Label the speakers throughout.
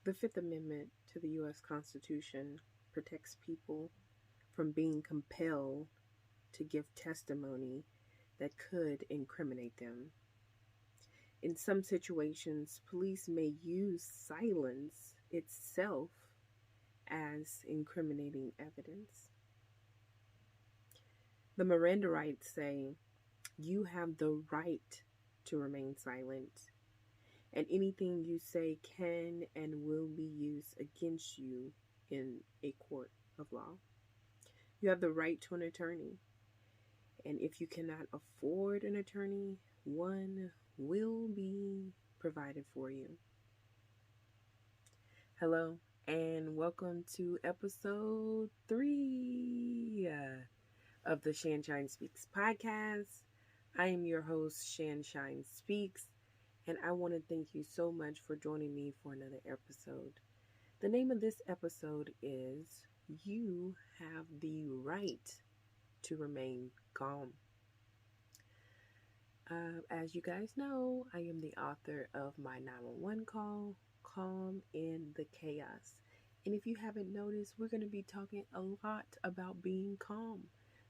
Speaker 1: The Fifth Amendment to the U.S. Constitution protects people from being compelled to give testimony that could incriminate them. In some situations, police may use silence itself as incriminating evidence. The Miranda rights say you have the right to remain silent, and anything you say can and will be used against you in a court of law. You have the right to an attorney, and if you cannot afford an attorney, one will be provided for you. Hello, and welcome to episode 3 of the ShanShine Speaks podcast. I am your host, ShanShine Speaks, and I want to thank you so much for joining me for another episode. The name of this episode is You Have the Right to Remain Calm. As you guys know, I am the author of my 911 call, Calm in the Chaos. And if you haven't noticed, we're going to be talking a lot about being calm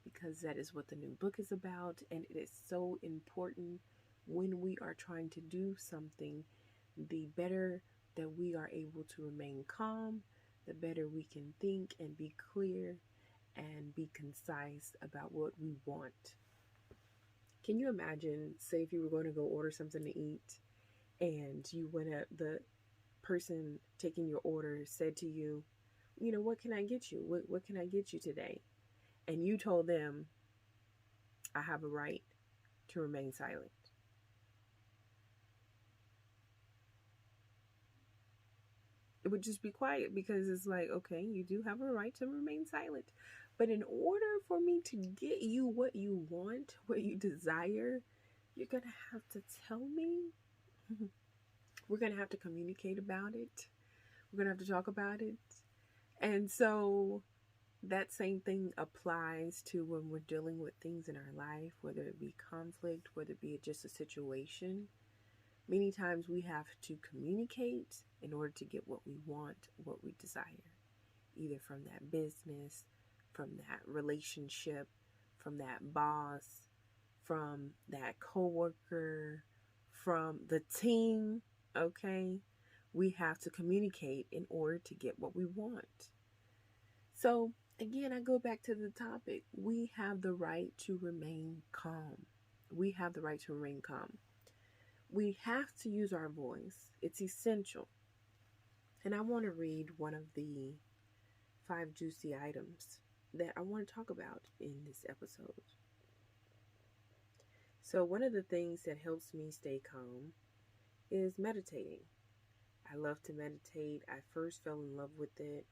Speaker 1: because that is what the new book is about. And it is so important when we are trying to do something. The better that we are able to remain calm, the better we can think and be clear and be concise about what we want. Can you imagine, say, if you were going to go order something to eat and the person taking your order said to you, what can I get you? What can I get you today? And you told them, I have a right to remain silent. It would just be quiet because it's like, okay, you do have a right to remain silent. But in order for me to get you what you want, what you desire, you're going to have to tell me. We're going to have to communicate about it. We're going to have to talk about it. And so that same thing applies to when we're dealing with things in our life, whether it be conflict, whether it be just a situation. Many times we have to communicate in order to get what we want, what we desire, either from that business, from that relationship, from that boss, from that coworker, from the team, okay? We have to communicate in order to get what we want. So, again, I go back to the topic. We have the right to remain calm. We have the right to remain calm. We have to use our voice. It's essential. And I want to read one of the 5 juicy items that I want to talk about in this episode. So one of the things that helps me stay calm is meditating. I love to meditate. I first fell in love with it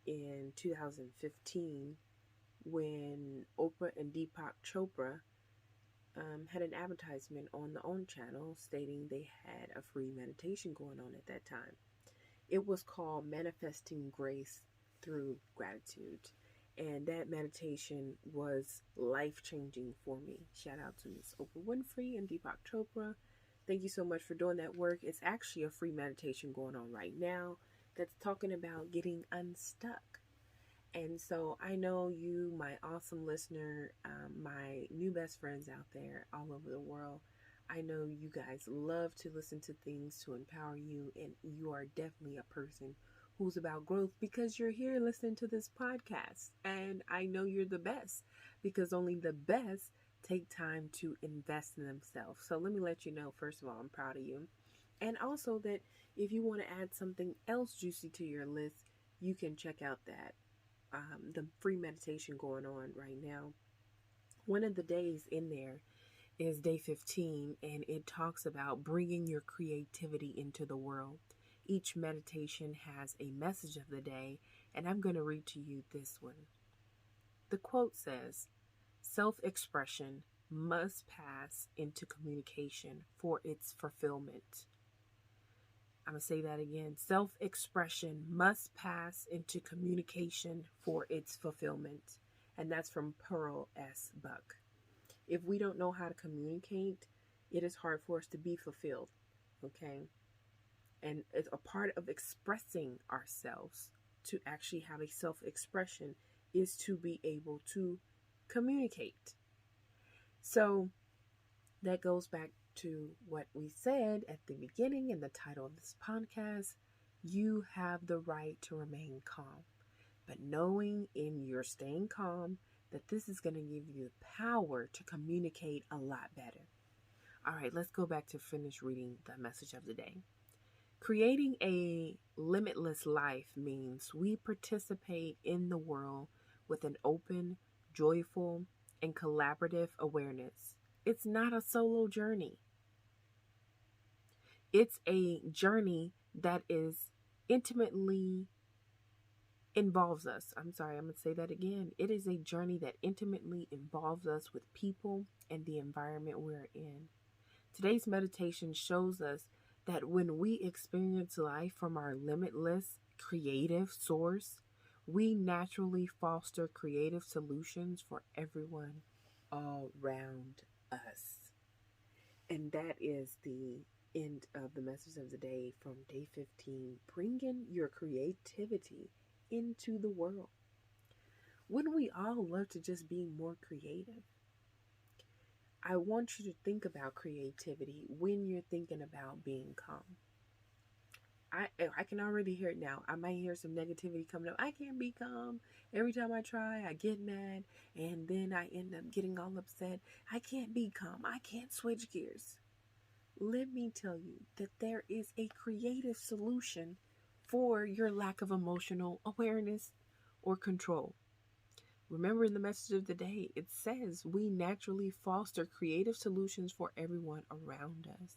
Speaker 1: in 2015 when Oprah and Deepak Chopra had an advertisement on the OWN channel stating they had a free meditation going on at that time. It was called Manifesting Grace Through Gratitude. And that meditation was life-changing for me. Shout out to Miss Oprah Winfrey and Deepak Chopra. Thank you so much for doing that work. It's actually a free meditation going on right now that's talking about getting unstuck. And so I know you, my awesome listener, my new best friends out there all over the world, I know you guys love to listen to things to empower you, and you are definitely a person who's about growth because you're here listening to this podcast. And I know you're the best because only the best take time to invest in themselves. So let me let you know, first of all, I'm proud of you. And also that if you want to add something else juicy to your list, you can check out that the free meditation going on right now. One of the days in there is day 15, and it talks about bringing your creativity into the world. Each meditation has a message of the day, and I'm going to read to you this one. The quote says, "Self-expression must pass into communication for its fulfillment." I'm going to say that again. Self-expression must pass into communication for its fulfillment. And that's from Pearl S. Buck. If we don't know how to communicate, it is hard for us to be fulfilled. Okay? And it's a part of expressing ourselves. To actually have a self-expression is to be able to communicate. So that goes back to what we said at the beginning in the title of this podcast. You have the right to remain calm, but knowing in your staying calm that this is going to give you the power to communicate a lot better. All right, let's go back to finish reading the message of the day. Creating a limitless life means we participate in the world with an open, joyful, and collaborative awareness. It's not a solo journey. It's a journey that is intimately involves us. I'm sorry, I'm going to say that again. It is a journey that intimately involves us with people and the environment we're in. Today's meditation shows us that when we experience life from our limitless creative source, we naturally foster creative solutions for everyone around us. And that is the end of the message of the day from day 15, bringing your creativity into the world. Wouldn't we all love to just be more creative? I want you to think about creativity when you're thinking about being calm. I can already hear it now. I might hear some negativity coming up. I can't be calm. Every time I try, I get mad, and then I end up getting all upset. I can't be calm. I can't switch gears. Let me tell you that there is a creative solution for your lack of emotional awareness or control. Remember, in the message of the day, it says we naturally foster creative solutions for everyone around us.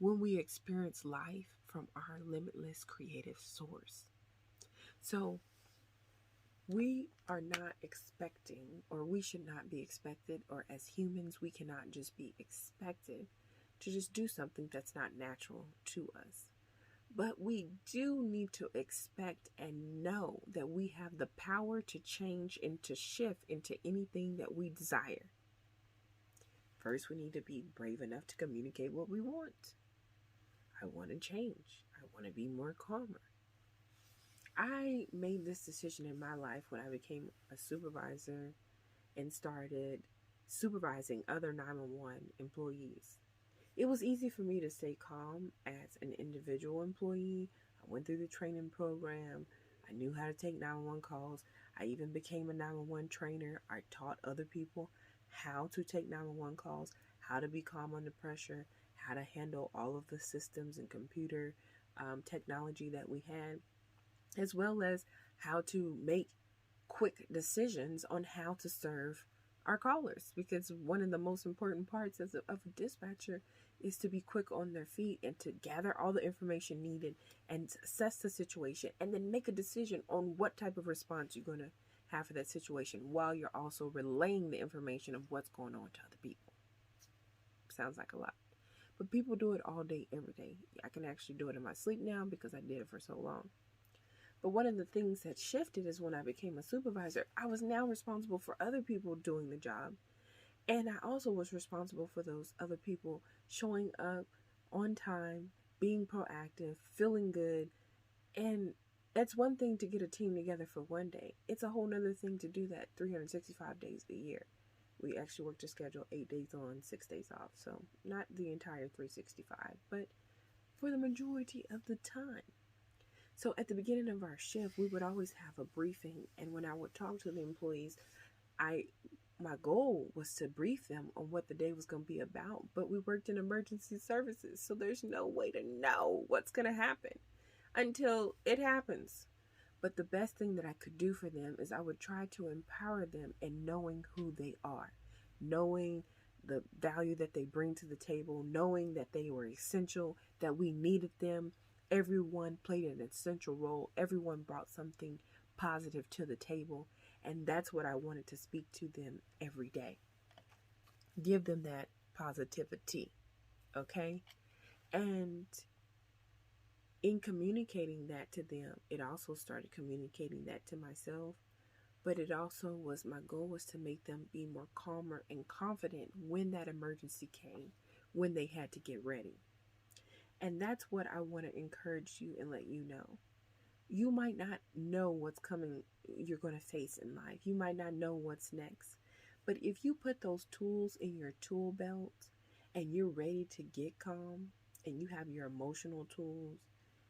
Speaker 1: When we experience life from our limitless creative source. So we are not expecting, or we should not be expected, or as humans, we cannot just be expected to just do something that's not natural to us. But we do need to expect and know that we have the power to change and to shift into anything that we desire. First, we need to be brave enough to communicate what we want. I want to change. I want to be more calmer. I made this decision in my life when I became a supervisor and started supervising other 911 employees. It was easy for me to stay calm as an individual employee. I went through the training program. I knew how to take 911 calls. I even became a 911 trainer. I taught other people how to take 911 calls, how to be calm under pressure, how to handle all of the systems and computer technology that we had, as well as how to make quick decisions on how to serve our callers. Because one of the most important parts of a dispatcher is to be quick on their feet and to gather all the information needed and assess the situation and then make a decision on what type of response you're going to have for that situation while you're also relaying the information of what's going on to other people. Sounds like a lot. But people do it all day, every day. I can actually do it in my sleep now because I did it for so long. But one of the things that shifted is when I became a supervisor, I was now responsible for other people doing the job. And I also was responsible for those other people showing up on time, being proactive, feeling good. And it's one thing to get a team together for one day. It's a whole nother thing to do that 365 days a year. We actually worked a schedule 8 days on, 6 days off. So not the entire 365, but for the majority of the time. So at the beginning of our shift, we would always have a briefing. And when I would talk to the employees, my goal was to brief them on what the day was going to be about. But we worked in emergency services, so there's no way to know what's going to happen until it happens. But the best thing that I could do for them is I would try to empower them in knowing who they are, knowing the value that they bring to the table, knowing that they were essential, that we needed them. Everyone played an essential role. Everyone brought something positive to the table. And that's what I wanted to speak to them every day. Give them that positivity. Okay? And in communicating that to them, it also started communicating that to myself. But it also was, my goal was to make them be more calmer and confident when that emergency came, when they had to get ready. And that's what I want to encourage you and let you know. You might not know what's coming, you're going to face in life. You might not know what's next. But if you put those tools in your tool belt and you're ready to get calm, and you have your emotional tools,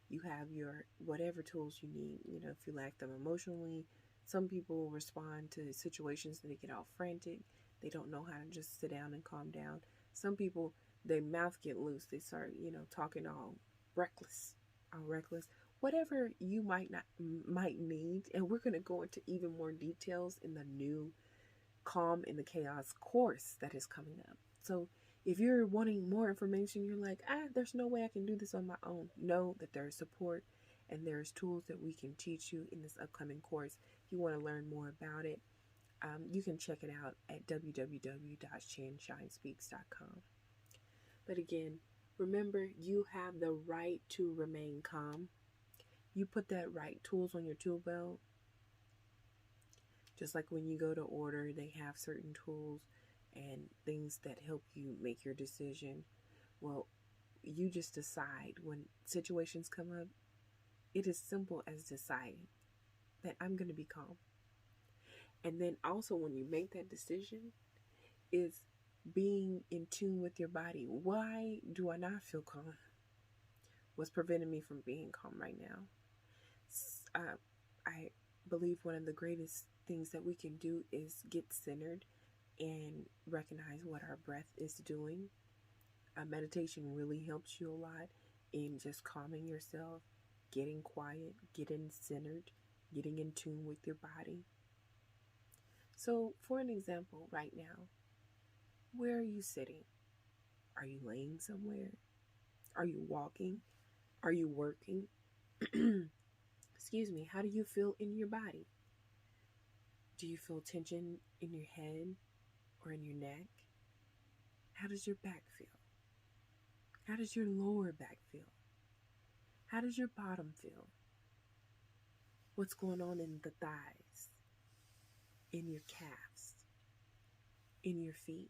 Speaker 1: you have your whatever tools you need, if you lack them emotionally, some people respond to situations and they get all frantic. They don't know how to just sit down and calm down. Some people, their mouth get loose. They start, talking all reckless. Whatever you might need, and we're going to go into even more details in the new Calm in the Chaos course that is coming up. So if you're wanting more information, you're like, there's no way I can do this on my own. Know that there's support and there's tools that we can teach you in this upcoming course. If you want to learn more about it, you can check it out at www.ShanShineSpeaks.com. But again, remember, you have the right to remain calm. You put that right tools on your tool belt. Just like when you go to order, they have certain tools and things that help you make your decision. Well, you just decide when situations come up. It is simple as deciding that I'm going to be calm. And then also when you make that decision is being in tune with your body. Why do I not feel calm? What's preventing me from being calm right now? I believe one of the greatest things that we can do is get centered and recognize what our breath is doing. Meditation really helps you a lot in just calming yourself, getting quiet, getting centered, getting in tune with your body. So, for an example, right now, where are you sitting? Are you laying somewhere? Are you walking? Are you working? Excuse me, how do you feel in your body? Do you feel tension in your head or in your neck? How does your back feel? How does your lower back feel? How does your bottom feel? What's going on in the thighs, in your calves, in your feet?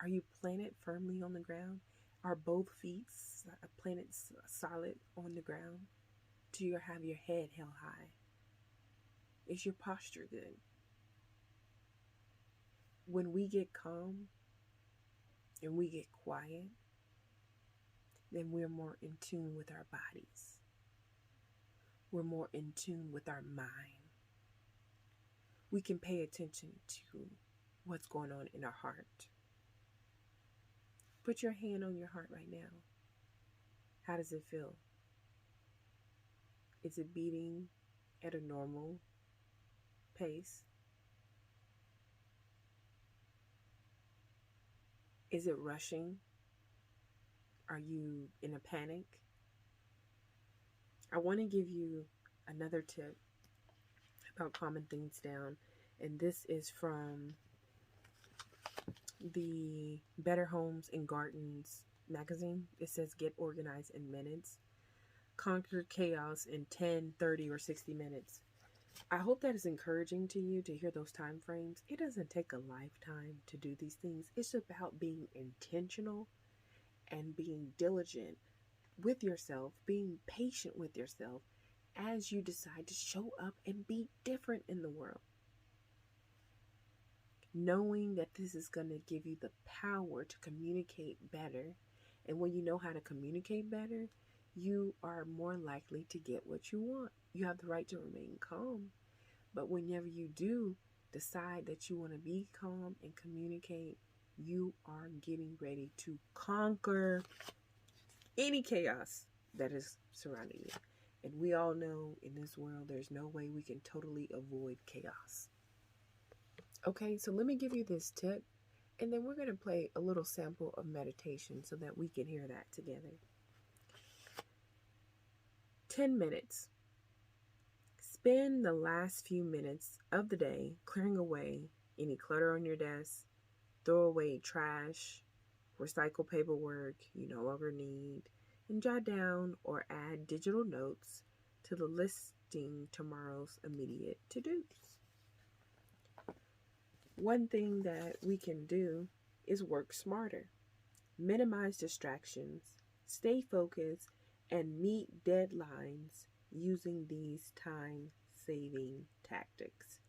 Speaker 1: Are you planted firmly on the ground? Are both feet planted solid on the ground? Do you have your head held high? Is your posture good? When we get calm and we get quiet, then we're more in tune with our bodies. We're more in tune with our mind. We can pay attention to what's going on in our heart. Put your hand on your heart right now. How does it feel? Is it beating at a normal pace? Is it rushing? Are you in a panic? I want to give you another tip about calming things down, and this is from the Better Homes and Gardens magazine. It says, get organized in minutes, conquer chaos in 10, 30, or 60 minutes. I hope that is encouraging to you to hear those time frames. It doesn't take a lifetime to do these things. It's about being intentional and being diligent with yourself, being patient with yourself as you decide to show up and be different in the world. Knowing that this is going to give you the power to communicate better. And when you know how to communicate better, you are more likely to get what you want. You have the right to remain calm. But whenever you do decide that you want to be calm and communicate, you are getting ready to conquer any chaos that is surrounding you. And we all know in this world, there's no way we can totally avoid chaos. Okay, so let me give you this tip, and then we're going to play a little sample of meditation so that we can hear that together. 10 minutes. Spend the last few minutes of the day clearing away any clutter on your desk, throw away trash, recycle paperwork you no longer need, and jot down or add digital notes to the listing tomorrow's immediate to-dos. One thing that we can do is work smarter, minimize distractions, stay focused, and meet deadlines using these time saving tactics.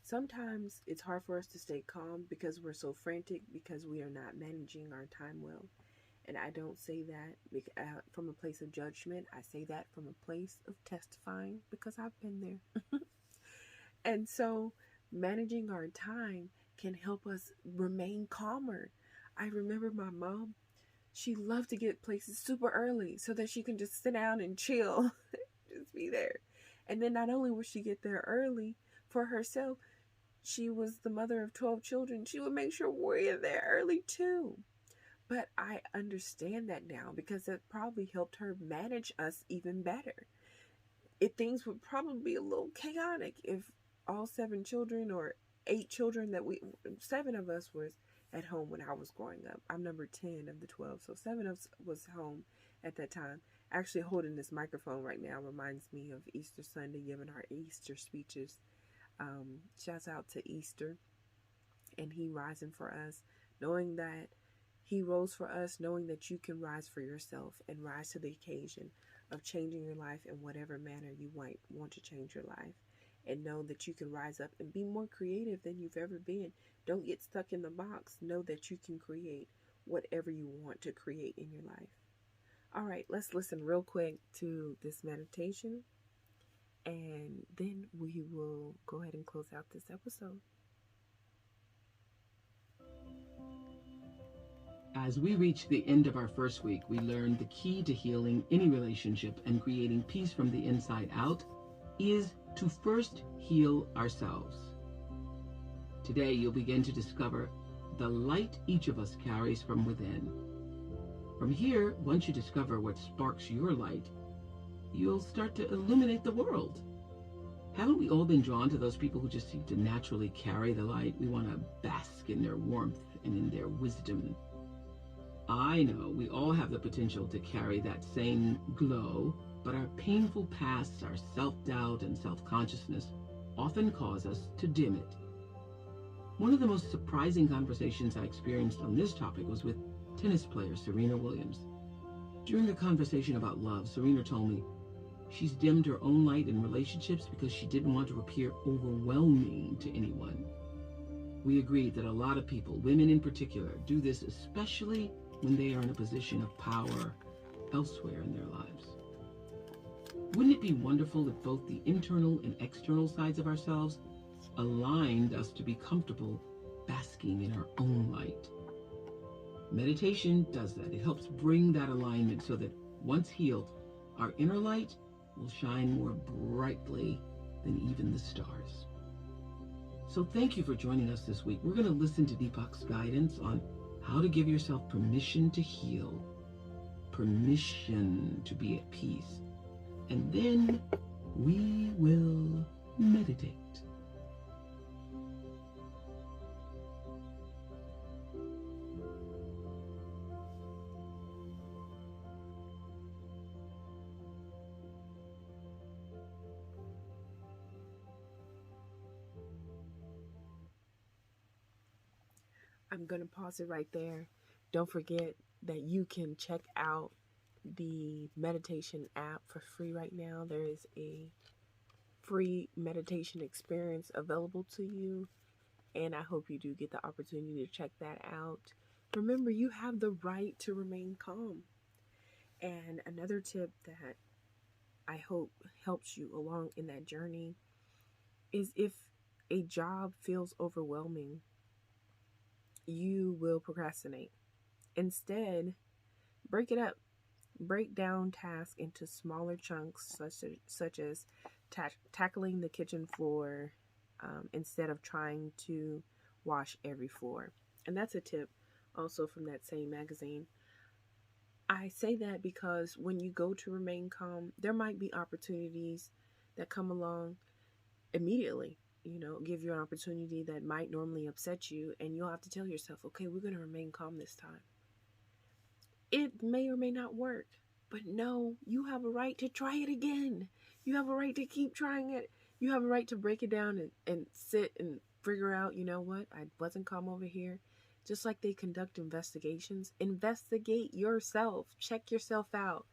Speaker 1: Sometimes it's hard for us to stay calm because we're so frantic because we are not managing our time well. And I don't say that from a place of judgment. I say that from a place of testifying because I've been there. And so managing our time can help us remain calmer. I remember my mom, she loved to get places super early so that she can just sit down and chill, just be there. And then not only would she get there early for herself, she was the mother of 12 children. She would make sure we're there early too. But I understand that now because it probably helped her manage us even better. Things would probably be a little chaotic if all 7 children or 8 children seven of us was at home when I was growing up. I'm number 10 of the 12, so 7 of us was home at that time. Actually, holding this microphone right now reminds me of Easter Sunday, giving our Easter speeches. Shouts out to Easter and He rising for us, knowing that He rose for us, knowing that you can rise for yourself and rise to the occasion of changing your life in whatever manner you might want to change your life. And know that you can rise up and be more creative than you've ever been. Don't get stuck in the box. Know that you can create whatever you want to create in your life. All right, let's listen real quick to this meditation, and then we will go ahead and close out this episode.
Speaker 2: As we reach the end of our first week, we learned the key to healing any relationship and creating peace from the inside out is to first heal ourselves. Today, you'll begin to discover the light each of us carries from within. From here, once you discover what sparks your light, you'll start to illuminate the world. Haven't we all been drawn to those people who just seem to naturally carry the light? We want to bask in their warmth and in their wisdom. I know we all have the potential to carry that same glow, but our painful pasts, our self-doubt and self-consciousness often cause us to dim it. One of the most surprising conversations I experienced on this topic was with tennis player Serena Williams. During a conversation about love, Serena told me she's dimmed her own light in relationships because she didn't want to appear overwhelming to anyone. We agreed that a lot of people, women in particular, do this especially when they are in a position of power elsewhere in their lives. Wouldn't it be wonderful if both the internal and external sides of ourselves aligned us to be comfortable basking in our own light? Meditation does that. It helps bring that alignment so that once healed, our inner light will shine more brightly than even the stars. So thank you for joining us this week. We're going to listen to Deepak's guidance on how to give yourself permission to heal, permission to be at peace, and then we will meditate.
Speaker 1: I'm going to pause it right there. Don't forget that you can check out the meditation app for free right now. There is a free meditation experience available to you, and I hope you do get the opportunity to check that out. Remember, you have the right to remain calm. And another tip that I hope helps you along in that journey is if a job feels overwhelming, you will procrastinate. Instead, break it up. Break down tasks into smaller chunks, such as tackling the kitchen floor instead of trying to wash every floor. And that's a tip also from that same magazine. I say that because when you go to remain calm, there might be opportunities that come along immediately, give you an opportunity that might normally upset you, and you'll have to tell yourself, okay, we're going to remain calm this time. It may or may not work, but no, you have a right to try it again. You have a right to keep trying it. You have a right to break it down and sit and figure out, you know what, I wasn't calm over here. Just like they conduct investigations, investigate yourself, check yourself out,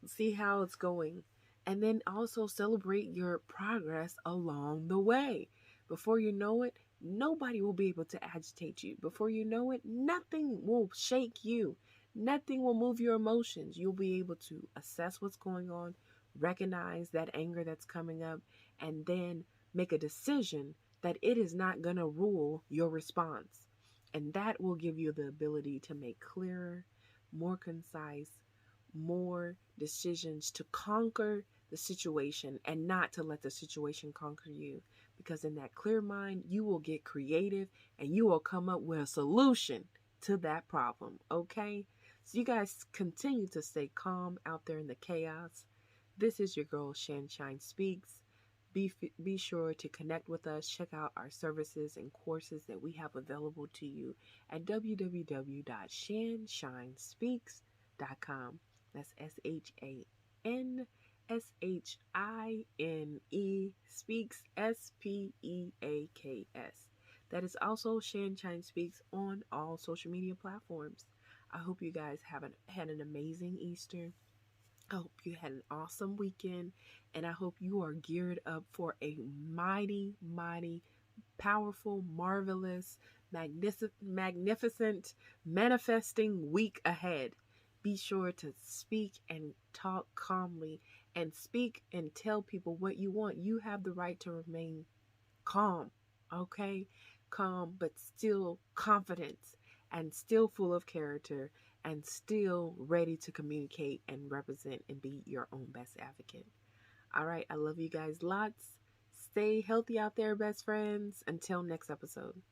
Speaker 1: see how it's going, and then also celebrate your progress along the way. Before you know it, nobody will be able to agitate you. Before you know it, nothing will shake you. Nothing will move your emotions. You'll be able to assess what's going on, recognize that anger that's coming up, and then make a decision that it is not going to rule your response. And that will give you the ability to make clearer, more concise, more decisions to conquer the situation and not to let the situation conquer you. Because in that clear mind, you will get creative and you will come up with a solution to that problem. Okay? So you guys continue to stay calm out there in the chaos. This is your girl, ShanShine Speaks. Be sure to connect with us. Check out our services and courses that we have available to you at www.shanshinespeaks.com. That's ShanShine Speaks, SPEAKS. That is also ShanShine Speaks on all social media platforms. I hope you guys had an amazing Easter. I hope you had an awesome weekend, and I hope you are geared up for a mighty, mighty, powerful, marvelous, magnificent, manifesting week ahead. Be sure to speak and talk calmly and speak and tell people what you want. You have the right to remain calm, okay? Calm, but still confident and still full of character and still ready to communicate and represent and be your own best advocate. All right, I love you guys lots. Stay healthy out there, best friends. Until next episode.